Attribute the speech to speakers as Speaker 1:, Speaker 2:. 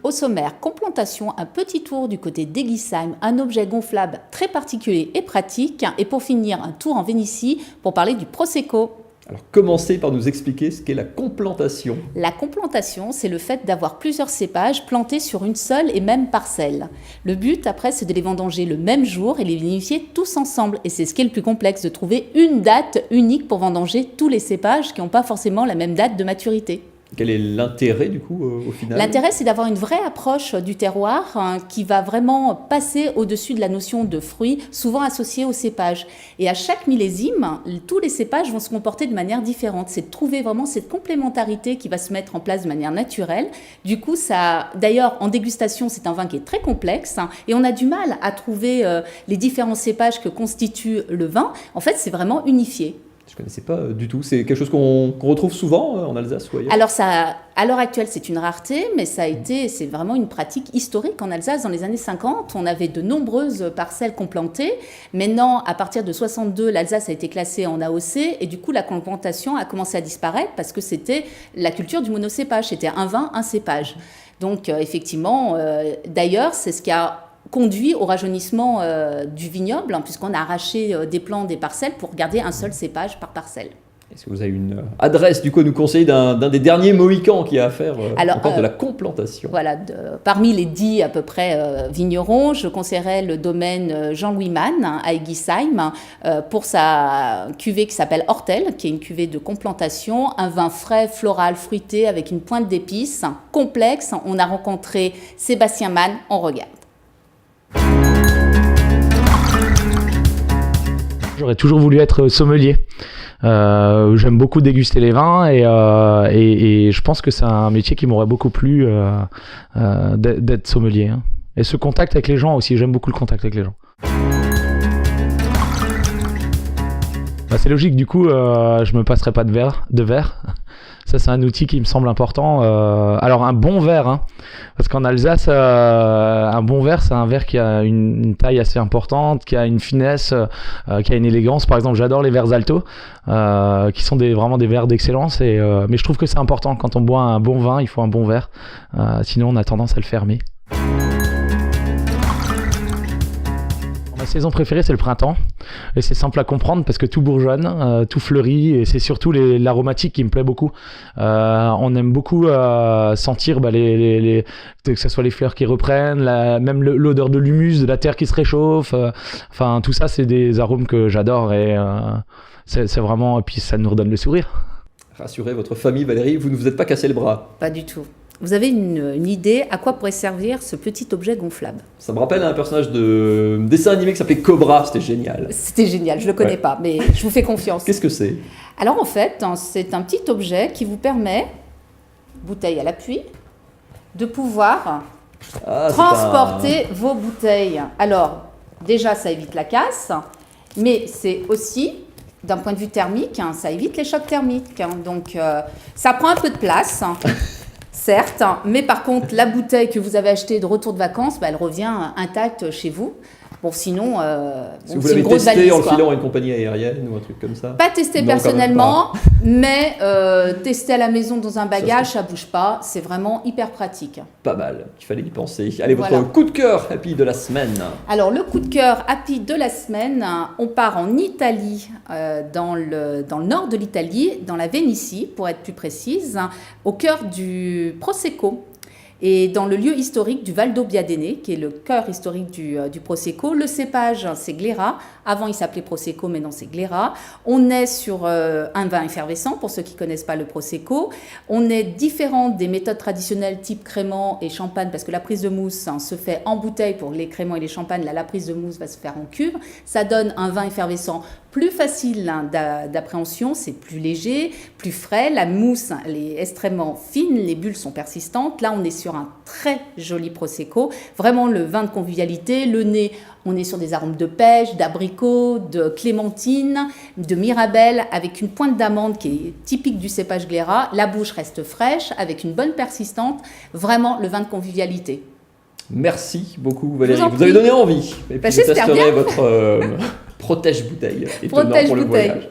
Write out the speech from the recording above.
Speaker 1: Au sommaire, complantation, un petit tour du côté d'Eguisheim, un objet gonflable très particulier et pratique. Et pour finir, un tour en Vénétie pour parler du Prosecco.
Speaker 2: Alors, commencez par nous expliquer ce qu'est la complantation.
Speaker 1: La complantation, c'est le fait d'avoir plusieurs cépages plantés sur une seule et même parcelle. Le but, après, c'est de les vendanger le même jour et les vinifier tous ensemble. Et c'est ce qui est le plus complexe, de trouver une date unique pour vendanger tous les cépages qui n'ont pas forcément la même date de maturité.
Speaker 2: Quel est l'intérêt du coup au final?
Speaker 1: L'intérêt, c'est d'avoir une vraie approche du terroir qui va vraiment passer au-dessus de la notion de fruits, souvent associée au cépage. Et à chaque millésime, tous les cépages vont se comporter de manière différente. C'est de trouver vraiment cette complémentarité qui va se mettre en place de manière naturelle. Du coup, d'ailleurs, en dégustation, c'est un vin qui est très complexe et on a du mal à trouver les différents cépages que constitue le vin. En fait, c'est vraiment unifié.
Speaker 2: Je ne connaissais pas du tout. C'est quelque chose qu'on retrouve souvent en Alsace ou ailleurs?
Speaker 1: Alors, à l'heure actuelle, c'est une rareté, mais c'est vraiment une pratique historique en Alsace. Dans les années 50, on avait de nombreuses parcelles complantées. Maintenant, à partir de 62, l'Alsace a été classée en AOC et du coup, la complantation a commencé à disparaître parce que c'était la culture du monocépage. C'était un vin, un cépage. Donc, effectivement, d'ailleurs, c'est ce qui a conduit au rajeunissement du vignoble, puisqu'on a arraché des plants des parcelles pour garder un seul cépage par parcelle.
Speaker 2: Est-ce que vous avez une adresse du coup à nous conseiller d'un des derniers mohicans qui a à faire encore de la complantation?
Speaker 1: Voilà, parmi les 10 à peu près vignerons, je conseillerais le domaine Jean-Louis Mann à Eguisheim pour sa cuvée qui s'appelle Hortel, qui est une cuvée de complantation, un vin frais, floral, fruité avec une pointe d'épices, complexe. On a rencontré Sébastien Mann, on regarde.
Speaker 3: J'aurais toujours voulu être sommelier. J'aime beaucoup déguster les vins et je pense que c'est un métier qui m'aurait beaucoup plu d'être sommelier. Hein. Et ce contact avec les gens aussi, j'aime beaucoup le contact avec les gens. Bah, c'est logique, du coup, je me passerai pas de verre. Ça, c'est un outil qui me semble important. Alors, un bon verre, hein, parce qu'en Alsace, un bon verre, c'est un verre qui a une taille assez importante, qui a une finesse, qui a une élégance. Par exemple, j'adore les verres Alto, qui sont vraiment des verres d'excellence. Mais je trouve que c'est important. Quand on boit un bon vin, il faut un bon verre. Sinon, on a tendance à le fermer. Ma saison préférée, c'est le printemps. Et c'est simple à comprendre parce que tout bourgeonne, tout fleurit. Et c'est surtout l'aromatique qui me plaît beaucoup. On aime beaucoup sentir que ce soit les fleurs qui reprennent, même l'odeur de l'humus, de la terre qui se réchauffe. Enfin, tout ça, c'est des arômes que j'adore. Et c'est vraiment... Et puis, ça nous redonne le sourire.
Speaker 2: Rassurez votre famille, Valérie, vous ne vous êtes pas cassé le bras.
Speaker 1: Pas du tout. Vous avez une idée à quoi pourrait servir ce petit objet gonflable?
Speaker 2: Ça me rappelle un personnage de dessin animé qui s'appelait Cobra, c'était génial.
Speaker 1: C'était génial, je ne le connais pas, mais je vous fais confiance.
Speaker 2: Qu'est-ce que c'est?
Speaker 1: Alors en fait, c'est un petit objet qui vous permet, bouteille à l'appui, de pouvoir transporter vos bouteilles. Alors, déjà, ça évite la casse, mais c'est aussi... d'un point de vue thermique, ça évite les chocs thermiques. Donc, ça prend un peu de place, certes, mais par contre, la bouteille que vous avez achetée de retour de vacances, elle revient intacte chez vous. Bon, sinon,
Speaker 2: si vous l'avez testé en le filant à une compagnie aérienne ou un truc comme ça?
Speaker 1: Pas testé
Speaker 2: non,
Speaker 1: personnellement, mais testé à la maison dans un bagage, ça bouge pas. C'est vraiment hyper pratique.
Speaker 2: Pas mal, il fallait y penser. Allez, votre coup de cœur happy de la semaine.
Speaker 1: Alors, le coup de cœur happy de la semaine, on part en Italie, dans le nord de l'Italie, dans la Vénétie, pour être plus précise, au cœur du Prosecco. Et dans le lieu historique du Valdo Biadene, qui est le cœur historique du Prosecco, le cépage, c'est Glera. Avant, il s'appelait Prosecco, maintenant c'est Glera. On est sur un vin effervescent, pour ceux qui ne connaissent pas le Prosecco. On est différent des méthodes traditionnelles type crémant et champagne, parce que la prise de mousse se fait en bouteille pour les crémants et les champagnes. Là, la prise de mousse va se faire en cuve. Ça donne un vin effervescent plus facile d'appréhension, c'est plus léger, plus frais. La mousse, elle est extrêmement fine, les bulles sont persistantes. Là, on est sur un très joli Prosecco, vraiment le vin de convivialité. Le nez, on est sur des arômes de pêche, d'abricot, de clémentine, de mirabelle, avec une pointe d'amande qui est typique du cépage Glera. La bouche reste fraîche, avec une bonne persistante, vraiment le vin de convivialité.
Speaker 2: Merci beaucoup Valérie, vous avez donné envie. Et puis je testerez votre protège-bouteille étonnant pour le voyage.